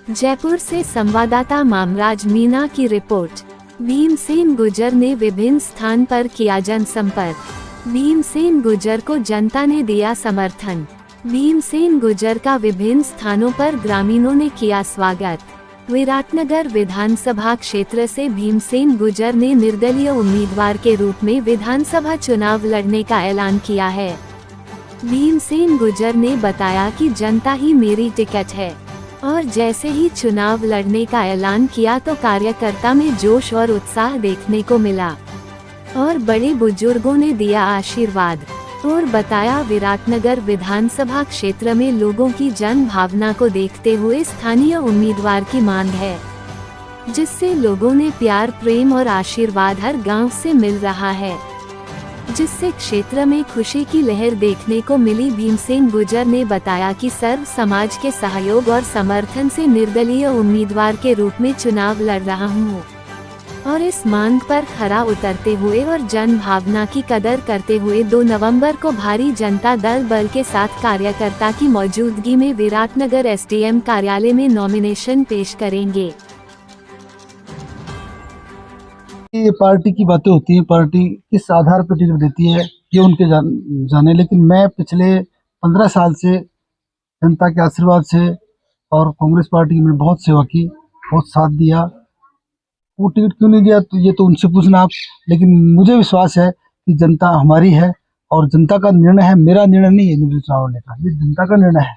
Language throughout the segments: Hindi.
जयपुर से संवाददाता मामराज मीना की रिपोर्ट। भीमसेन गुर्जर ने विभिन्न स्थान पर किया जनसंपर्क। भीमसेन गुर्जर को जनता ने दिया समर्थन। भीमसेन गुर्जर का विभिन्न स्थानों पर ग्रामीणों ने किया स्वागत। विराटनगर विधानसभा क्षेत्र से भीमसेन गुर्जर ने निर्दलीय उम्मीदवार के रूप में विधानसभा चुनाव लड़ने का ऐलान किया है। भीमसेन गुर्जर ने बताया कि जनता ही मेरी टिकट है और जैसे ही चुनाव लड़ने का ऐलान किया तो कार्यकर्ता में जोश और उत्साह देखने को मिला और बड़े बुजुर्गों ने दिया आशीर्वाद। और बताया विराटनगर विधानसभा क्षेत्र में लोगों की जन भावना को देखते हुए स्थानीय उम्मीदवार की मांग है, जिससे लोगों ने प्यार प्रेम और आशीर्वाद हर गांव से मिल रहा है, जिससे क्षेत्र में खुशी की लहर देखने को मिली। भीमसेन गुर्जर ने बताया कि सर्व समाज के सहयोग और समर्थन से निर्दलीय उम्मीदवार के रूप में चुनाव लड़ रहा हूं और इस मांग पर खरा उतरते हुए और जन भावना की कदर करते हुए 2 नवंबर को भारी जनता दल बल के साथ कार्यकर्ता की मौजूदगी में विराटनगर एसडीएम कार्यालय में नॉमिनेशन पेश करेंगे। ये पार्टी की बातें होती हैं, पार्टी किस आधार पर टिकट देती है ये उनके जाने, लेकिन मैं पिछले 15 साल से जनता के आशीर्वाद से और कांग्रेस पार्टी की मैंने बहुत सेवा की, बहुत साथ दिया। वो टिकट क्यों नहीं दिया तो ये तो उनसे पूछना आप, लेकिन मुझे विश्वास है कि जनता हमारी है और जनता का निर्णय है, मेरा निर्णय नहीं है निर्दलीय चुनाव लड़ने का, ये जनता का निर्णय है।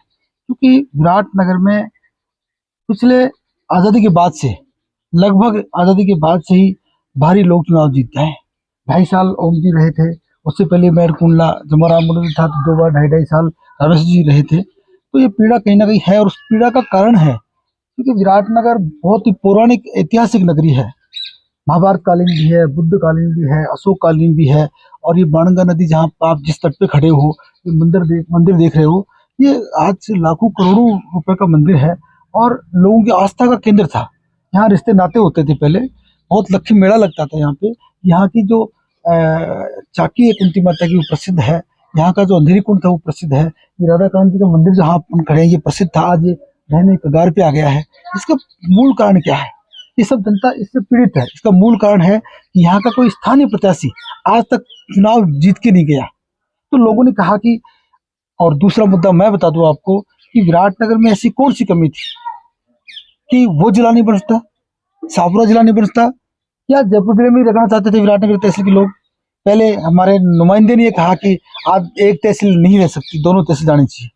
क्योंकि विराटनगर में पिछले आज़ादी के बाद से, लगभग आज़ादी के बाद से ही भारी लोग चुनाव जीतते हैं। 2.5 साल ओम जी रहे थे, उससे पहले मेयर कुंडला जमोराम मुंडे था तो 2 बार 2.5 साल रमेश जी रहे थे। तो ये पीड़ा कहीं ना कहीं है और उस पीड़ा का कारण है क्योंकि विराटनगर बहुत ही पौराणिक ऐतिहासिक नगरी है, महाभारत कालीन भी है, बुद्ध कालीन भी है, अशोक कालीन भी है। और ये बाणगंगा नदी जहाँ आप जिस तट पे खड़े हो, ये मंदिर देख रहे हो, ये आज से लाखों करोड़ों रुपए का मंदिर है और लोगों की आस्था का केंद्र था। यहाँ रिश्ते नाते होते थे, पहले बहुत लक्ष्मी मेला लगता था यहाँ पे। यहाँ की जो चाकी है कुंती माता की वो प्रसिद्ध है, यहाँ का जो अंधेरी कुंड था वो प्रसिद्ध है, ये राधा कांत जी का मंदिर जहाँ अपन खड़े हैं ये प्रसिद्ध था, आज ये रहने के कगार पे आ गया है। इसका मूल कारण क्या है? ये सब जनता इससे पीड़ित है। इसका मूल कारण है कि यहाँ का कोई स्थानीय प्रत्याशी आज तक चुनाव जीत के नहीं गया। तो लोगों ने कहा कि, और दूसरा मुद्दा मैं बता दूं आपको कि विराटनगर में ऐसी कौन सी कमी थी कि वो जिला नहीं बन सकता, शाहपुरा जिला नहीं बन सकता, या जयपुर जिले में रखना चाहते थे विराटनगर तहसील के लोग। पहले हमारे नुमाइंदे ने कहा कि आज एक तहसील नहीं रह सकती, दोनों तहसील जानी चाहिए।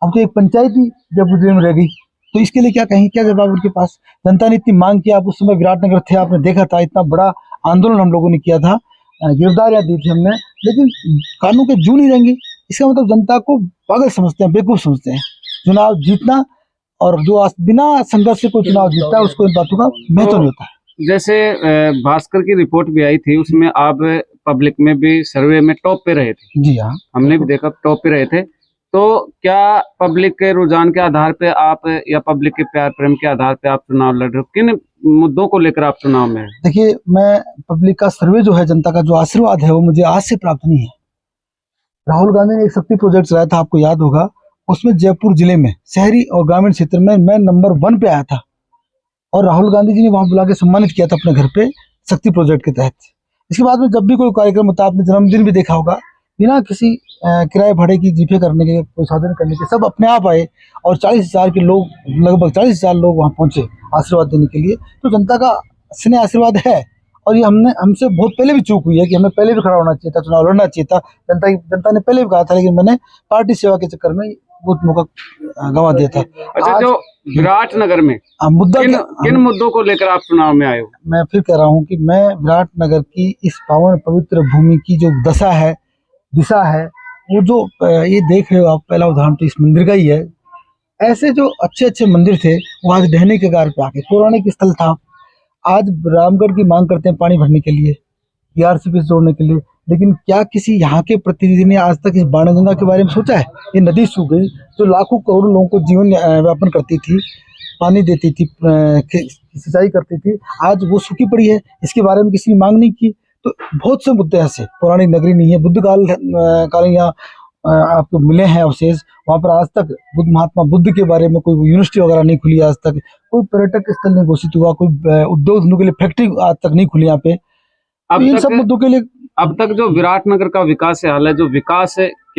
अब तो एक पंचायत ही जयपुर जिले में रह गई, तो इसके लिए क्या कहें, क्या जवाब उनके पास? जनता ने इतनी मांग की, आप उस समय विराटनगर थे, आपने देखा था, इतना बड़ा आंदोलन हम लोगों ने किया था, गिरफ्तारियां दी थी हमने, लेकिन कानून के जू नहीं रहेंगे। इसका मतलब जनता को पागल समझते हैं, बेवकूफ समझते हैं। चुनाव जीतना और जो बिना संघर्ष से कोई चुनाव जीतता है उसको इन बातों का महत्व नहीं होता है। जैसे भास्कर की रिपोर्ट भी आई थी, उसमें आप पब्लिक में भी सर्वे में टॉप पे रहे थे। जी हाँ, हमने भी देखा टॉप पे रहे थे। तो क्या पब्लिक के रुझान के आधार पे आप या पब्लिक के प्यार प्रेम के आधार पे आप चुनाव लड़ रहे हो? किन मुद्दों को लेकर आप चुनाव में? देखिए, मैं पब्लिक का सर्वे जो है, जनता का जो आशीर्वाद है वो मुझे आज से प्राप्त नहीं है। राहुल गांधी ने एक शक्ति प्रोजेक्ट चलाया था, आपको याद होगा, उसमें जयपुर जिले में शहरी और ग्रामीण क्षेत्र में मैं नंबर 1 पे आया था और राहुल गांधी जी ने वहां बुला के सम्मानित किया था अपने घर पे शक्ति प्रोजेक्ट के तहत। इसके बाद में जब भी कोई कार्यक्रम होता है, आपने जन्मदिन भी देखा होगा, बिना किसी किराए भाड़े की जीपे करने के, कोई साधन करने के, सब अपने आप आए और 40,000 के लोग, लगभग 40,000 लोग वहाँ पहुंचे आशीर्वाद देने के लिए। तो जनता का स्नेह आशीर्वाद है और ये हमसे बहुत पहले भी चूक हुई है कि हमें पहले भी खड़ा होना चाहिए था, चुनाव लड़ना चाहिए था। जनता ने पहले भी कहा था, लेकिन मैंने पार्टी सेवा के चक्कर में बहुत मौका गंवा दिया था। अच्छा, जो विराटनगर में मुद्दा किन मुद्दों को लेकर आप चुनाव में आए हो? मैं फिर कह रहा हूँ कि मैं विराटनगर की इस पावन पवित्र भूमि की जो दशा है, दिशा है, वो जो ये देख रहे हो आप, पहला उदाहरण तो इस मंदिर का ही है। ऐसे जो अच्छे अच्छे मंदिर थे वो आज ढहने के कगार पे आके, पौराणिक स्थल था, आज रामगढ़ की मांग करते हैं पानी भरने के लिए, ERCP से जोड़ने के लिए। लेकिन क्या किसी यहाँ के प्रतिनिधि ने आज तक इस बाणगंगा के बारे में सोचा है? ये नदी सूख गई जो लाखों करोड़ों लोगों को जीवन व्यापन करती थी, पानी देती थी, सिंचाई करती थी, आज वो सूखी पड़ी है, इसके बारे में किसी ने मांग नहीं की। तो बहुत से मुद्दे ऐसे, पौराणिक नगरी नहीं है, बुद्ध काल यहाँ आपको मिले हैं अवशेष, वहाँ पर आज तक महात्मा बुद्ध के बारे में कोई यूनिवर्सिटी वगैरह नहीं खुली आज तक, कोई पर्यटक स्थल नहीं घोषित हुआ, कोई उद्योग धंधों के लिए फैक्ट्री आज तक नहीं खुली यहाँ पे। अब इन तक सब मुद्दों के लिए अब तक जो विराटनगर का विकास हाल है, जो विकास है, क्या